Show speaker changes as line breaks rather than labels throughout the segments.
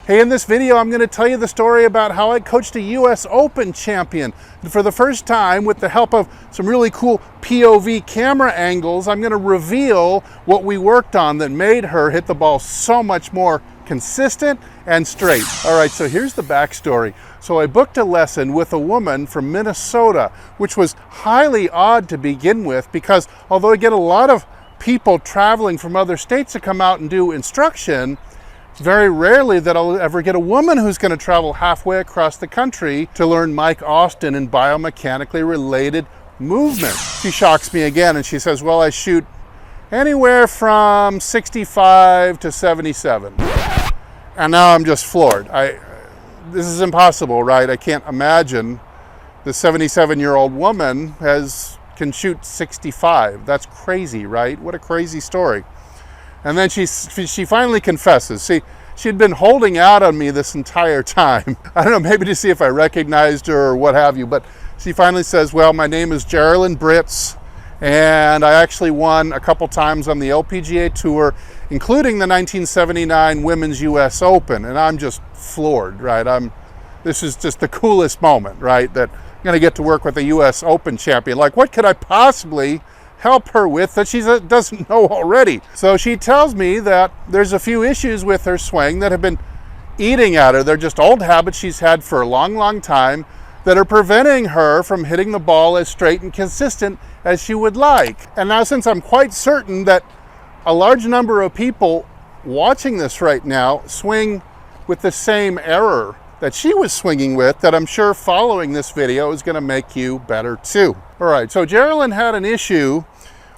Hey, in this video, I'm going to tell you the story about how I coached a US Open champion. And for the first time, with the help of some really cool POV camera angles, I'm going to reveal what we worked on that made her hit the ball so much more consistent and straight. All right, so here's the backstory. So I booked a lesson with a woman from Minnesota, which was highly odd to begin with because although I get a lot of people traveling from other states to come out and do instruction, it's very rarely that I'll ever get a woman who's going to travel halfway across the country to learn Mike Austin and biomechanically related movements. She shocks me again and she says, well, I shoot anywhere from 65 to 77. And now I'm just floored. This is impossible, right? I can't imagine the 77-year-old woman can shoot 65. That's crazy, right? What a crazy story. And then she finally confesses. See, she'd been holding out on me this entire time. I don't know, maybe to see if I recognized her or what have you, but she finally says, well, my name is Jerilyn Britz, and I actually won a couple times on the LPGA Tour, including the 1979 Women's US Open, and I'm just floored, right? This is just the coolest moment, right? That I'm gonna get to work with a US Open champion. Like, what could I possibly help her with that she doesn't know already? So she tells me that there's a few issues with her swing that have been eating at her. They're just old habits she's had for a long, long time that are preventing her from hitting the ball as straight and consistent as she would like. And now, since I'm quite certain that a large number of people watching this right now swing with the same error that she was swinging with, that I'm sure following this video is going to make you better too. All right, so Jerilyn had an issue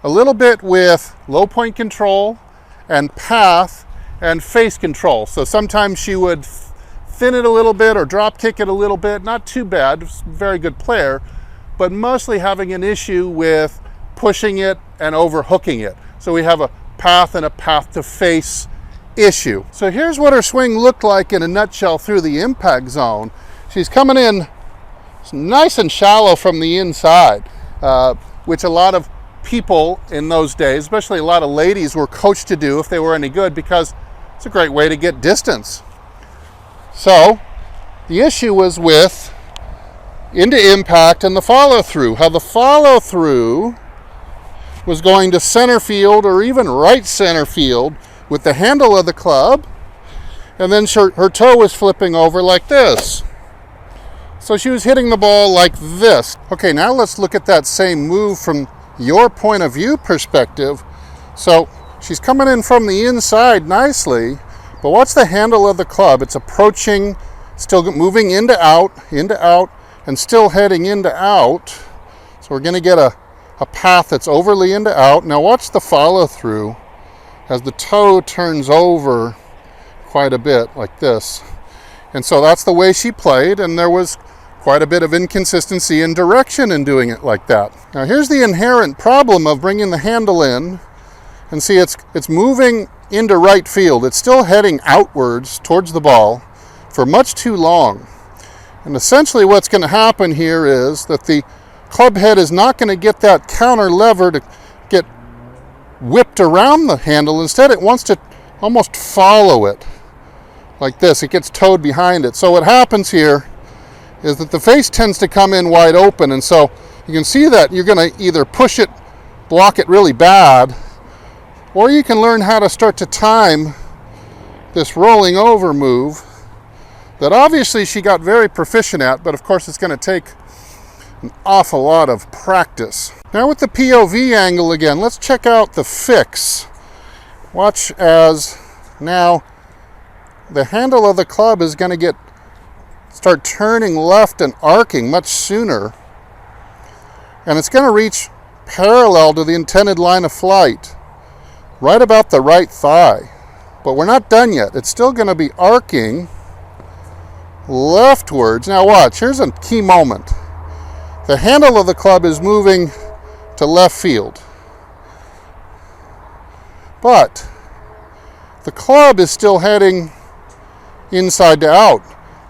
a little bit with low point control and path and face control. So sometimes she would thin it a little bit or drop kick it a little bit. Not too bad, very good player, but mostly having an issue with pushing it and overhooking it. So we have a path and a path to face issue. So here's what her swing looked like in a nutshell through the impact zone. She's coming in nice and shallow from the inside, which a lot of people in those days, especially a lot of ladies, were coached to do if they were any good, because it's a great way to get distance. So the issue was with into impact and the follow through. How the follow through was going to center field or even right center field with the handle of the club, and then her toe was flipping over like this. So she was hitting the ball like this. Okay, now let's look at that same move from your point of view perspective. So she's coming in from the inside nicely, but what's the handle of the club? It's approaching, still moving into out, and still heading into out. So we're going to get a path that's overly into out. Now watch the follow through as the toe turns over quite a bit like this. And so that's the way she played, and there was quite a bit of inconsistency in direction in doing it like that. Now here's the inherent problem of bringing the handle in, and see it's moving into right field. It's still heading outwards towards the ball for much too long. And essentially what's going to happen here is that the club head is not going to get that counter lever to get whipped around the handle. Instead, it wants to almost follow it like this. It gets towed behind it. So what happens here is that the face tends to come in wide open, and so you can see that you're going to either push it, block it really bad, or you can learn how to start to time this rolling over move that obviously she got very proficient at, but of course it's going to take an awful lot of practice. Now with the POV angle again, let's check out the fix. Watch as now the handle of the club is going to start turning left and arcing much sooner, and it's going to reach parallel to the intended line of flight right about the right thigh. But we're not done yet. It's still going to be arcing leftwards. Now watch, here's a key moment. The handle of the club is moving to left field, but the club is still heading inside to out.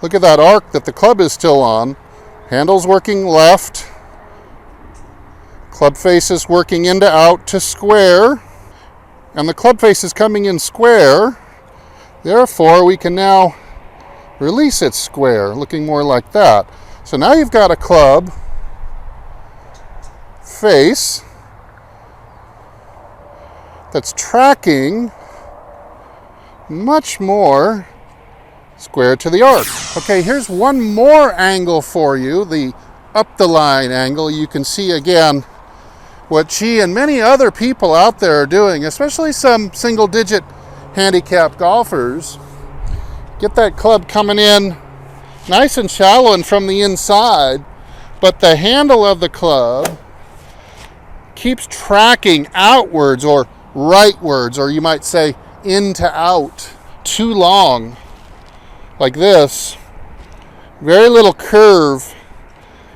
Look at that arc that the club is still on. Handle's working left, club face is working into out to square, and the club face is coming in square. Therefore, we can now release it square, looking more like that. So now you've got a club face that's tracking much more square to the arc. Okay, here's one more angle for you, the up the line angle. You can see again what she and many other people out there are doing, especially some single digit handicap golfers. Get that club coming in nice and shallow and from the inside, but the handle of the club keeps tracking outwards or rightwards, or you might say in to out, too long, like this. Very little curve,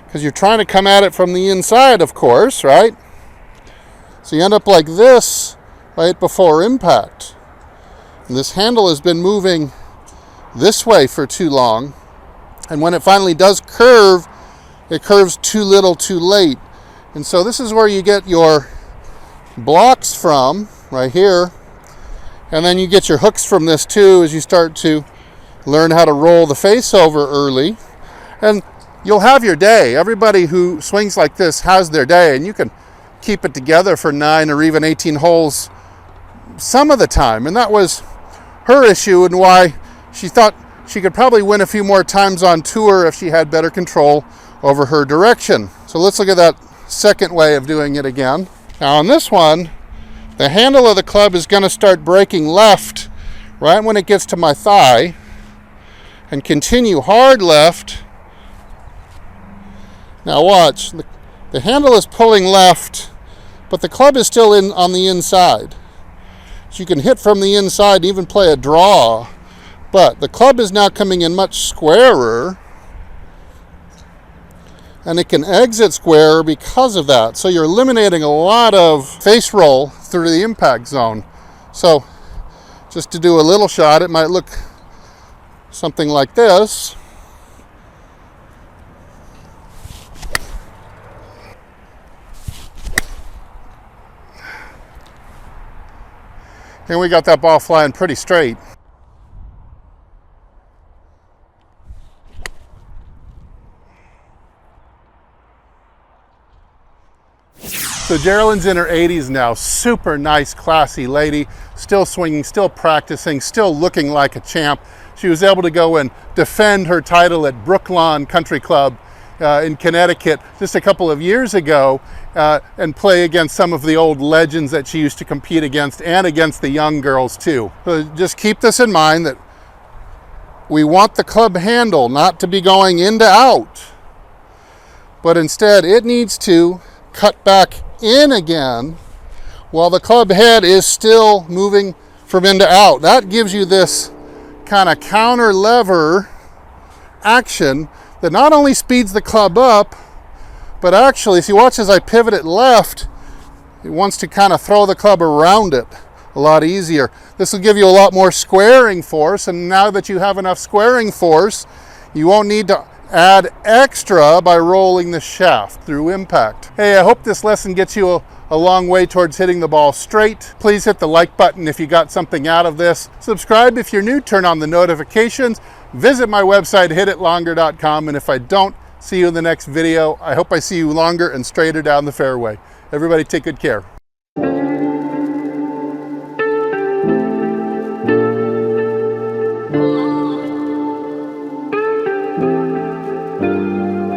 because you're trying to come at it from the inside, of course, right? So you end up like this right before impact. And this handle has been moving this way for too long. And when it finally does curve, it curves too little too late. And so this is where you get your blocks from, right here. And then you get your hooks from this too, as you start to learn how to roll the face over early. And you'll have your day. Everybody who swings like this has their day, and you can keep it together for 9 or even 18 holes some of the time. And that was her issue, and why she thought she could probably win a few more times on tour if she had better control over her direction. So let's look at that second way of doing it again. Now on this one, the handle of the club is going to start breaking left right when it gets to my thigh, and continue hard left. Now watch, the handle is pulling left, but the club is still in on the inside. So you can hit from the inside and even play a draw, but the club is now coming in much squarer, and it can exit square because of that. So you're eliminating a lot of face roll through the impact zone. So just to do a little shot, it might look something like this. And we got that ball flying pretty straight. So Jerilyn's in her 80s now, super nice, classy lady, still swinging, still practicing, still looking like a champ. She was able to go and defend her title at Brooklawn Country Club in Connecticut just a couple of years ago, and play against some of the old legends that she used to compete against, and against the young girls too. So just keep this in mind, that we want the club handle not to be going in to out, but instead it needs to cut back in again while the club head is still moving from in to out. That gives you this kind of counter lever action that not only speeds the club up, but actually, if you watch as I pivot it left, it wants to kind of throw the club around it a lot easier. This will give you a lot more squaring force, and now that you have enough squaring force, you won't need to add extra by rolling the shaft through impact. Hey, I hope this lesson gets you a long way towards hitting the ball straight. Please hit the like button if you got something out of this. Subscribe if you're new, turn on the notifications. Visit my website, hititlonger.com, and if I don't see you in the next video, I hope I see you longer and straighter down the fairway. Everybody take good care.